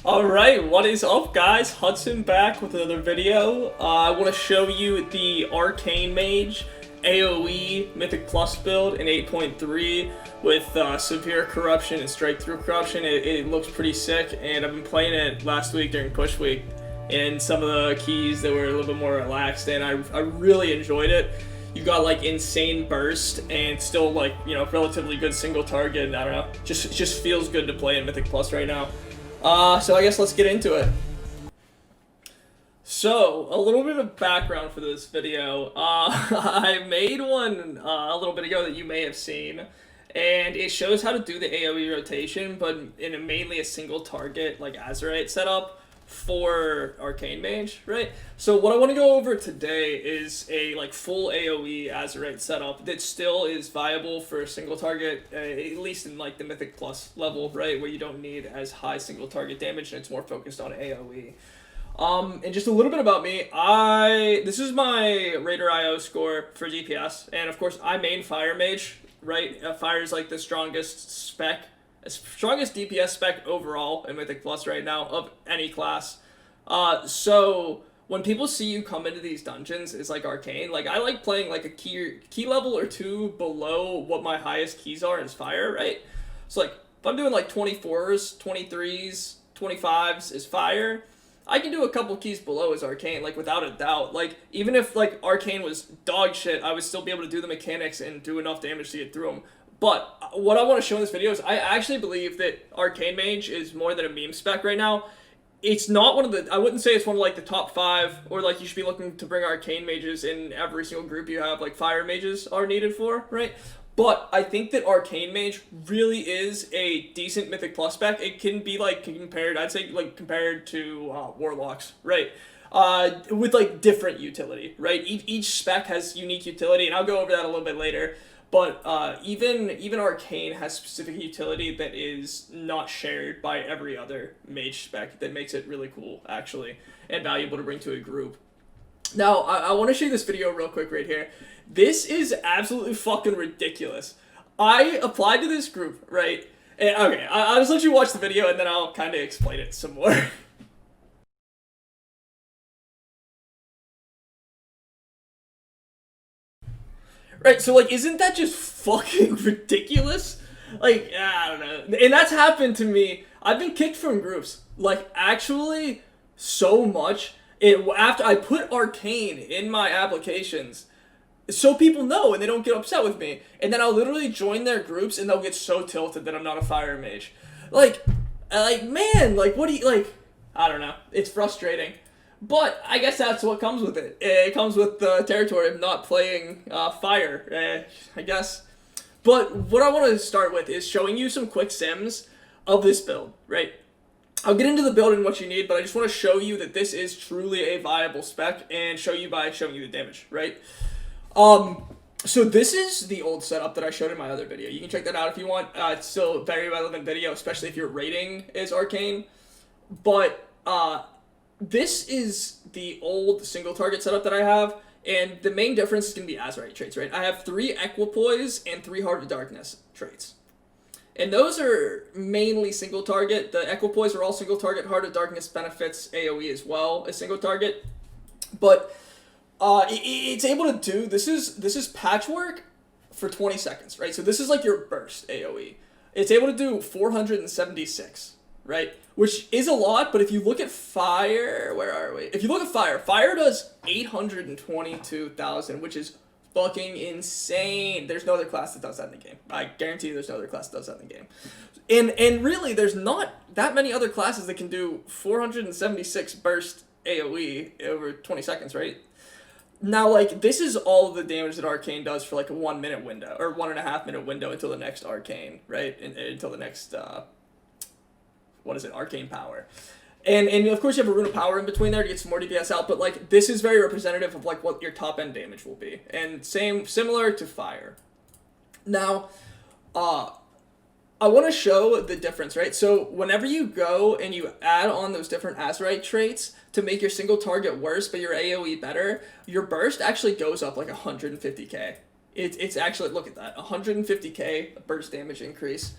Alright, what is up guys? Hudson back with another video. I want to show you the Arcane Mage AOE Mythic Plus build in 8.3 with severe corruption and strike through corruption. It looks pretty sick, and I've been playing it last week during push week and some of the keys that were a little bit more relaxed, and I really enjoyed it. You got like insane burst and still like, you know, relatively good single target. I don't know, just feels good to play in Mythic Plus right now. So I guess let's get into it. So, a little bit of background for this video. I made one a little bit ago that you may have seen, and it shows how to do the AOE rotation, but in a mainly a single target, like Azerite setup for Arcane Mage, right? So what I want to go over today is a like full AOE Azerite setup that still is viable for a single target, at least in like the Mythic Plus level, right, where you don't need as high single target damage and it's more focused on AOE. And just a little bit about me, this is my Raider IO score for DPS, and of course I main Fire Mage, right? Fire is like the strongest spec, strongest DPS spec overall in Mythic Plus right now of any class. So when people see you come into these dungeons, it's like Arcane. Like I like playing like a key level or two below what my highest keys are is Fire, right? So like if I'm doing like 24s, 23s, 25s is Fire, I can do a couple keys below as Arcane, like without a doubt. Like even if like Arcane was dog shit, I would still be able to do the mechanics and do enough damage to get through them. But what I want to show in this video is I actually believe that Arcane Mage is more than a meme spec right now. It's not one of the, I wouldn't say it's one of like the top 5, or like you should be looking to bring Arcane Mages in every single group you have, like Fire Mages are needed for, right? But I think that Arcane Mage really is a decent Mythic Plus spec. It can be like compared, I'd say like compared to Warlocks, right? With like different utility, right? Each spec has unique utility, and I'll go over that a little bit later. But even Arcane has specific utility that is not shared by every other mage spec that makes it really cool, actually, and valuable to bring to a group. Now, I want to show you this video real quick right here. This is absolutely fucking ridiculous. I applied to this group, right? And, okay, I'll just let you watch the video, and then I'll kind of explain it some more. Right, so, like, isn't that just fucking ridiculous? Like, I don't know. And that's happened to me. I've been kicked from groups. Like, actually, so much. After I put Arcane in my applications, so people know and they don't get upset with me. And then I'll literally join their groups and they'll get so tilted that I'm not a Fire Mage. Like, man, like, what do you, like, I don't know. It's frustrating. But I guess that's what comes with it. It comes with the territory of not playing Fire, I guess. But what I want to start with is showing you some quick sims of this build, right? I'll get into the build and what you need, but I just want to show you that this is truly a viable spec and show you by showing you the damage, right? So this is the old setup that I showed in my other video. You can check that out if you want. It's still a very relevant video, especially if your rating is Arcane. But, this is the old single target setup that I have, and the main difference is going to be Azerite traits, right? I have 3 Equipoise and 3 Heart of Darkness traits. And those are mainly single target. The Equipoise are all single target. Heart of Darkness benefits AoE as well as single target. But it's able to do, this is Patchwork for 20 seconds, right? So this is like your burst AoE. It's able to do 476. Right? Which is a lot, but if you look at Fire, where are we? If you look at Fire, Fire does 822,000, which is fucking insane. There's no other class that does that in the game. I guarantee you there's no other class that does that in the game. And really, there's not that many other classes that can do 476 burst AoE over 20 seconds, right? Now, like, this is all of the damage that Arcane does for, like, a 1 minute window, or 1.5 minute window until the next Arcane, right? Until the next, what is it, Arcane Power. And of course you have a Rune of Power in between there to get some more DPS out, but like this is very representative of like what your top end damage will be. And similar to Fire. Now, I want to show the difference, right? So whenever you go and you add on those different Azerite traits to make your single target worse but your AoE better, your burst actually goes up like 150k. It's actually, look at that, 150k burst damage increase.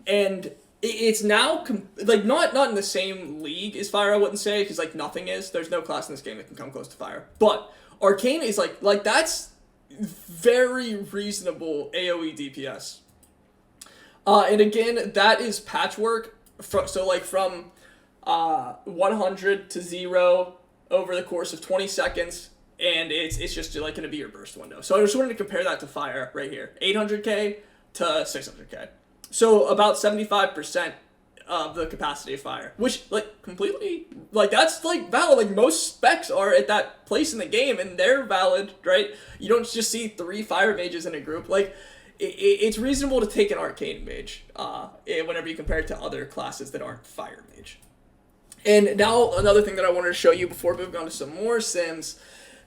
And it's now like not in the same league as Fire, I wouldn't say, because like nothing is. There's no class in this game that can come close to Fire. But Arcane is like that's very reasonable AOE DPS. And again, that is patchwork. So like from 100 to 0 over the course of 20 seconds, and it's just like going to be your burst window. So I just wanted to compare that to Fire right here, 800k to 600k. So about 75% of the capacity of Fire, which like completely like that's like valid. Like most specs are at that place in the game, and they're valid, right? You don't just see 3 Fire mages in a group. Like it's reasonable to take an Arcane Mage whenever you compare it to other classes that aren't Fire Mage. And now another thing that I wanted to show you before moving on to some more sims.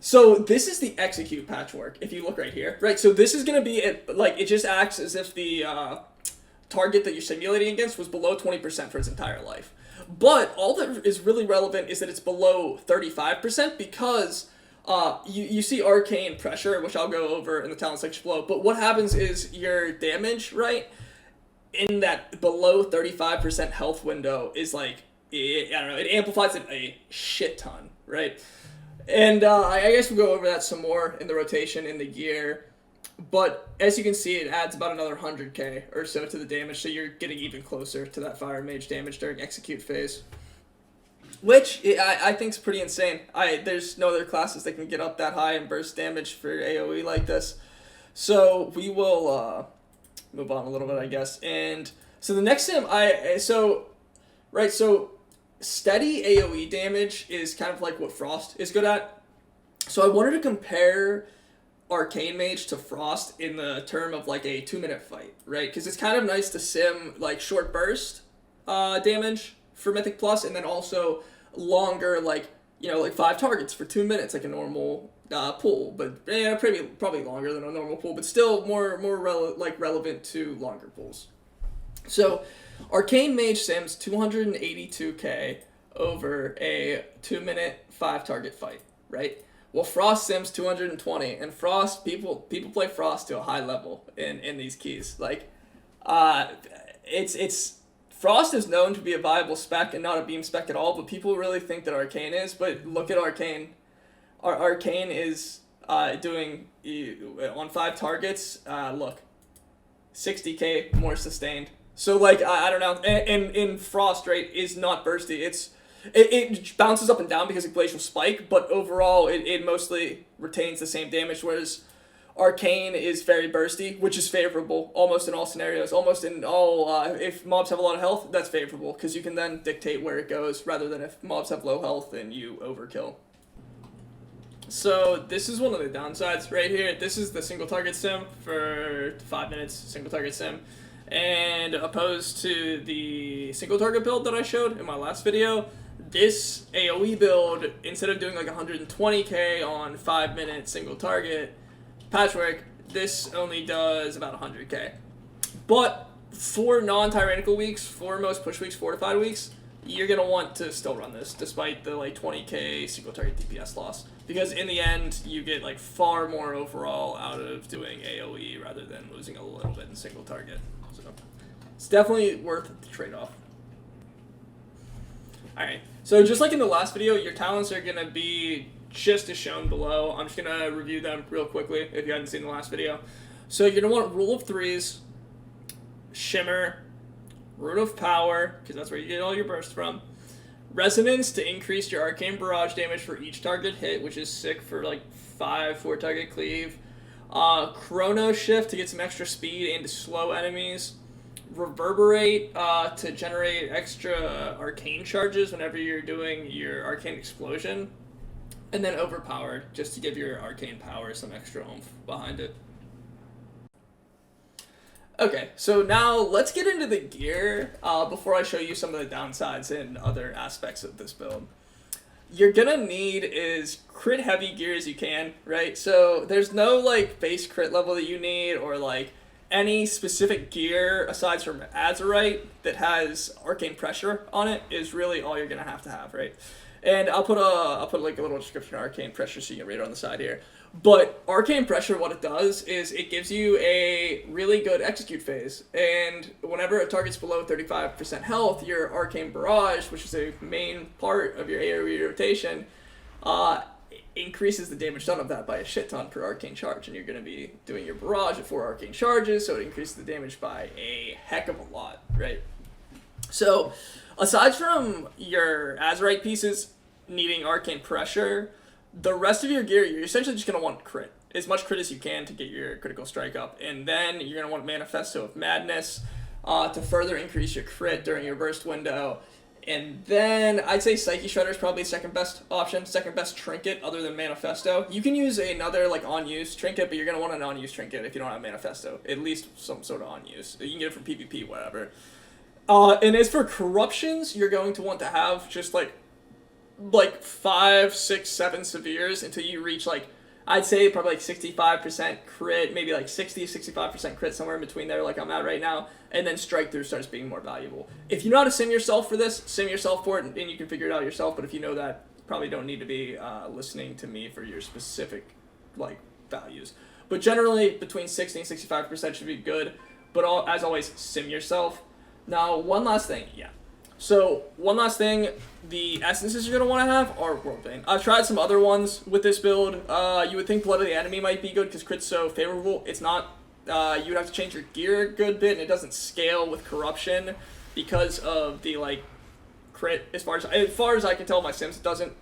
So this is the execute patchwork. If you look right here, right? So this is going to be like it just acts as if the target that you're simulating against was below 20% for its entire life. But all that is really relevant is that it's below 35% because you see arcane pressure, which I'll go over in the talent section below. But what happens is your damage, right, in that below 35% health window is like, I don't know, it amplifies it a shit ton, right? And I guess we'll go over that some more in the rotation in the gear. But as you can see, it adds about another 100k or so to the damage, so you're getting even closer to that Fire Mage damage during execute phase. Which I think is pretty insane. There's no other classes that can get up that high and burst damage for AoE like this. So we will move on a little bit, I guess. And so the next sim, so steady AoE damage is kind of like what Frost is good at. So I wanted to compare Arcane Mage to Frost in the term of like a 2-minute fight, right? Because it's kind of nice to sim like short burst damage for Mythic Plus, and then also longer, like, you know, like 5 targets for 2 minutes, like a normal pool, but probably longer than a normal pool, but still more relevant to longer pools. So Arcane Mage sims 282k over a 2-minute 5-target fight, right? Well, Frost sims 220, and Frost people play Frost to a high level in these keys. Like, it's Frost is known to be a viable spec and not a beam spec at all, but people really think that Arcane is. But look at Arcane. Arcane is doing on 5 targets. Look, 60k more sustained. So like I don't know. And in Frost, right, is not bursty. It bounces up and down because of Glacial Spike, but overall it mostly retains the same damage, whereas Arcane is very bursty, which is favorable almost in all scenarios. Almost in all, if mobs have a lot of health, that's favorable, because you can then dictate where it goes, rather than if mobs have low health and you overkill. So this is one of the downsides right here. This is the single target sim for 5 minutes, single target sim. And opposed to the single target build that I showed in my last video, this AoE build, instead of doing like 120k on 5 minute single target patchwork, this only does about 100k. But for non-tyrannical weeks, for most push weeks, fortified weeks, you're going to want to still run this, despite the like 20k single target DPS loss. Because in the end, you get like far more overall out of doing AoE rather than losing a little bit in single target. So it's definitely worth the trade-off. Alright, so just like in the last video, your talents are going to be just as shown below. I'm just going to review them real quickly if you hadn't seen the last video. So you're going to want Rule of Threes, Shimmer, Root of Power, because that's where you get all your bursts from, Resonance to increase your Arcane Barrage damage for each target hit, which is sick for like 4-target cleave, Chrono Shift to get some extra speed and to slow enemies, Reverberate to generate extra arcane charges whenever you're doing your Arcane Explosion, and then Overpowered just to give your arcane power some extra oomph behind it. Okay, so now let's get into the gear before I show you some of the downsides and other aspects of this build. You're gonna need is crit heavy gear as you can, right? So there's no like base crit level that you need, or like any specific gear aside from Azurite that has arcane pressure on it is really all you're gonna have, right? And I'll put like a little description of Arcane Pressure so you can read it on the side here. But Arcane Pressure, what it does is it gives you a really good execute phase. And whenever a target's below 35% health, your Arcane Barrage, which is a main part of your AOE rotation, increases the damage done of that by a shit ton per arcane charge. And you're going to be doing your barrage at 4 arcane charges, so it increases the damage by a heck of a lot, right? So, aside from your Azerite pieces needing arcane pressure, the rest of your gear, you're essentially just going to want crit. As much crit as you can to get your critical strike up. And then you're going to want Manifesto of Madness to further increase your crit during your burst window. And then I'd say Psyche Shredder is probably second best option, second best trinket other than Manifesto. You can use another like on-use trinket, but you're going to want an on-use trinket if you don't have Manifesto. At least some sort of on-use. You can get it from PvP, whatever. And as for corruptions, you're going to want to have just like 5, 6, 7 severes until you reach like, I'd say probably like 65% crit, maybe like 60, 65% crit, somewhere in between there like I'm at right now, and then strike through starts being more valuable. If you know how to sim yourself for this, sim yourself for it, and you can figure it out yourself, but if you know that, you probably don't need to be listening to me for your specific like values. But generally, between 60 and 65% should be good, but as always, sim yourself. Now, one last thing, So, one last thing, the essences you're going to want to have are Worldbane. I've tried some other ones with this build. You would think Blood of the Enemy might be good because crit's so favorable. It's not. You would have to change your gear a good bit, and it doesn't scale with Corruption because of the, like, crit. As far as I can tell, my sims, it doesn't.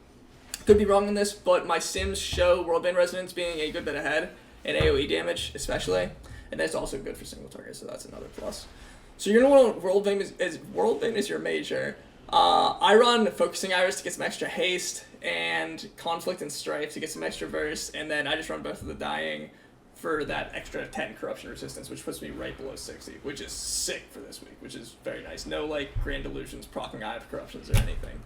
Could be wrong in this, but my sims show Worldbane Resonance being a good bit ahead in AOE damage, especially. And that's also good for single target, so that's another plus. So you're going to want Worldbane is your major. I run Focusing Iris to get some extra haste, and Conflict and Strife to get some extra verse, and then I just run Breath of the Dying for that extra 10 corruption resistance, which puts me right below 60, which is sick for this week, which is very nice. No, like, Grand Delusions, proccing Eye of Corruptions or anything.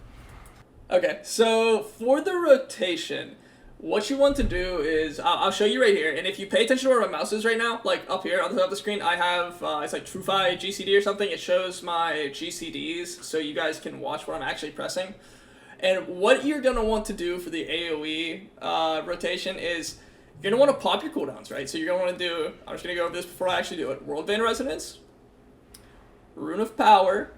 Okay, so for the rotation, what you want to do is, I'll show you right here, and if you pay attention to where my mouse is right now, like up here on the top of the screen, I have, it's like TrueFi GCD or something. It shows my GCDs, so you guys can watch what I'm actually pressing. And what you're going to want to do for the AoE rotation is, you're going to want to pop your cooldowns, right? So you're going to want to do, I'm just going to go over this before I actually do it, Worldbane Resonance, Rune of Power,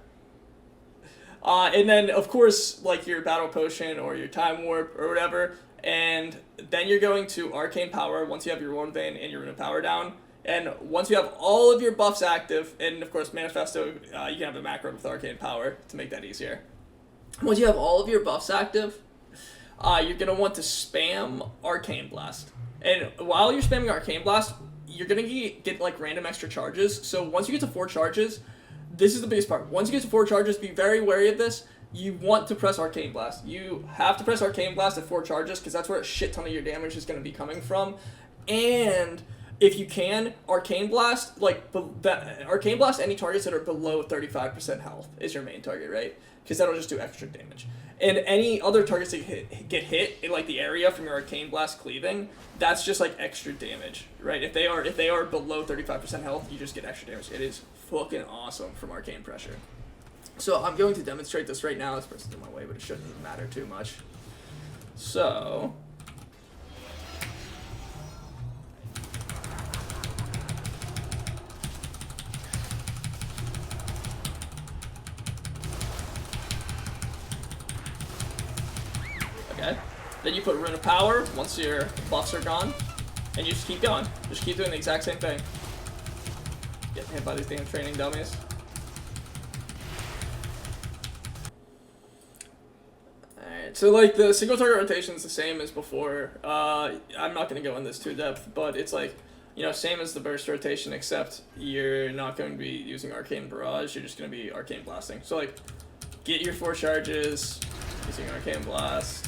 and then, of course, like your Battle Potion or your Time Warp or whatever. And then you're going to Arcane Power once you have your Worldbane and your Rune of Power down. And once you have all of your buffs active, and of course Manifesto, you can have a macro with Arcane Power to make that easier. Once you have all of your buffs active, you're going to want to spam Arcane Blast. And while you're spamming Arcane Blast, you're going to get like random extra charges. So once you get to 4 charges, this is the biggest part. Once you get to 4 charges, be very wary of this. You want to press Arcane Blast. You have to press Arcane Blast at 4 charges because that's where a shit ton of your damage is going to be coming from. And if you can, Arcane Blast, Arcane Blast any targets that are below 35% health is your main target, right? Because that'll just do extra damage. And any other targets that get hit in like the area from your Arcane Blast cleaving, that's just like extra damage, right? If they are below 35% health, you just get extra damage. It is fucking awesome from Arcane Pressure. So I'm going to demonstrate this right now. This person's in my way, but it shouldn't matter too much. So okay. Then you put Rune of Power once your buffs are gone, and you just keep going. Just keep doing the exact same thing. Getting hit by these damn training dummies. So, like, the single target rotation is the same as before. I'm not going to go in this too depth, but it's like, you know, same as the burst rotation, except you're not going to be using Arcane Barrage, you're just going to be Arcane Blasting. So, like, get your 4 charges using Arcane Blast.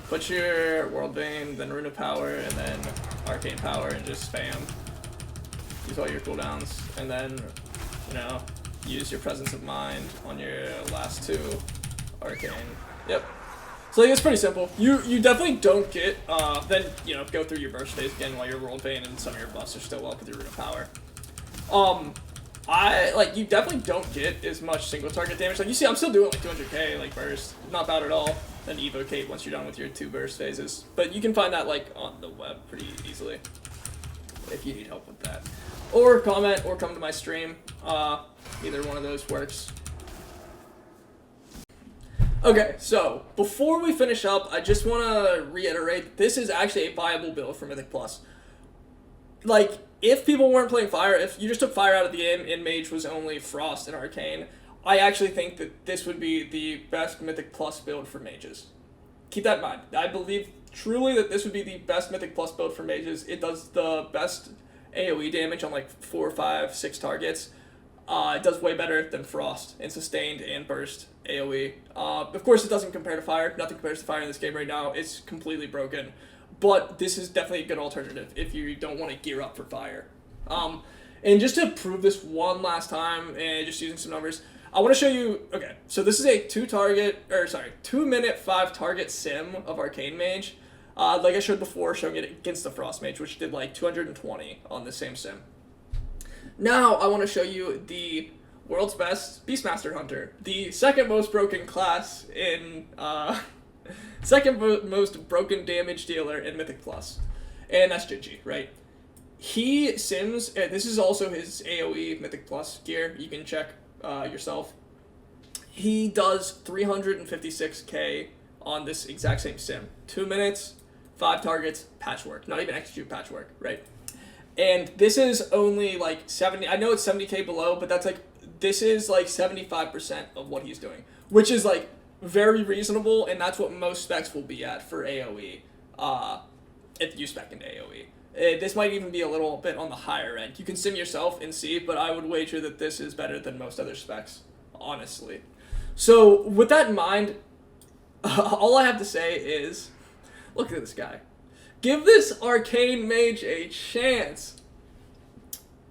Put your Worldbane, then Rune of Power, and then Arcane Power, and just spam. Use all your cooldowns, and then, you know, use your Presence of Mind on your last 2 Arcane. Yep. So like, it's pretty simple. You definitely don't get, then, you know, go through your burst phase again while you're Worldbane and some of your buffs are still up with your Rune of Power. you definitely don't get as much single target damage. Like you see, I'm still doing like 200k like burst, not bad at all. Then evocate once you're done with your 2 burst phases. But you can find that like on the web pretty easily if you need help with that. Or comment or come to my stream. Either one of those works. Okay, so before we finish up, I just want to reiterate this is actually a viable build for Mythic Plus. Like, if people weren't playing Fire, if you just took Fire out of the game and Mage was only Frost and Arcane, I actually think that this would be the best Mythic Plus build for Mages. Keep that in mind. I believe truly that this would be the best Mythic Plus build for Mages. It does the best AOE damage on like 4, 5, 6 targets. It does way better than Frost in Sustained and Burst AOE. Of course, it doesn't compare to Fire. Nothing compares to Fire in this game right now. It's completely broken. But this is definitely a good alternative if you don't want to gear up for Fire. And just to prove this one last time, and just using some numbers, I want to show you, okay, so this is a 2 minute 5 target sim of Arcane Mage. Like I showed before, showing it against the Frost Mage, which did like 220 on the same sim. Now, I want to show you the world's best Beastmaster Hunter, the second most broken class in, second most broken damage dealer in Mythic Plus. And that's Gingy, right? He sims, this is also his AOE Mythic Plus gear, you can check yourself. He does 356k on this exact same sim. 2 minutes, 5 targets, patchwork. Not even execute patchwork, right? And this is only like 70, I know it's 70k below, but that's like, this is like 75% of what he's doing, which is like very reasonable, and that's what most specs will be at for AOE, if you spec into AOE. This might even be a little bit on the higher end. You can sim yourself and see, but I would wager that this is better than most other specs, honestly. So with that in mind, all I have to say is, look at this guy. Give this Arcane Mage a chance.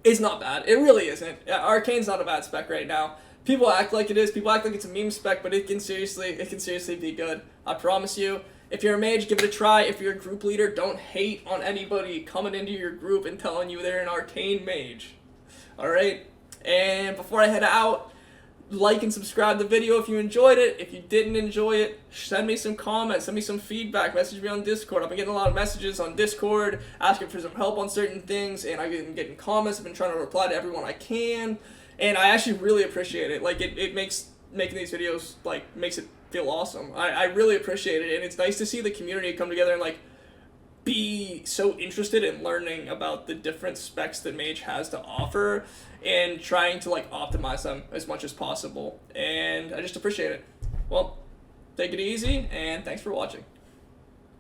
It's not bad. It really isn't. Arcane's not a bad spec right now. People act like it is. People act like it's a meme spec, but it can seriously be good. I promise you. If you're a mage, give it a try. If you're a group leader, don't hate on anybody coming into your group and telling you they're an Arcane Mage. Alright? And before I head out, like and subscribe to the video if you enjoyed it. If you didn't enjoy it, send me some comments, send me some feedback, message me on Discord. I've been getting a lot of messages on Discord, asking for some help on certain things, and I've been getting comments. I've been trying to reply to everyone I can, and I actually really appreciate it. Like, it makes making these videos, like, makes it feel awesome. I really appreciate it, and it's nice to see the community come together and, like, be so interested in learning about the different specs that Mage has to offer and trying to like optimize them as much as possible, and I just appreciate it. Well, take it easy and thanks for watching.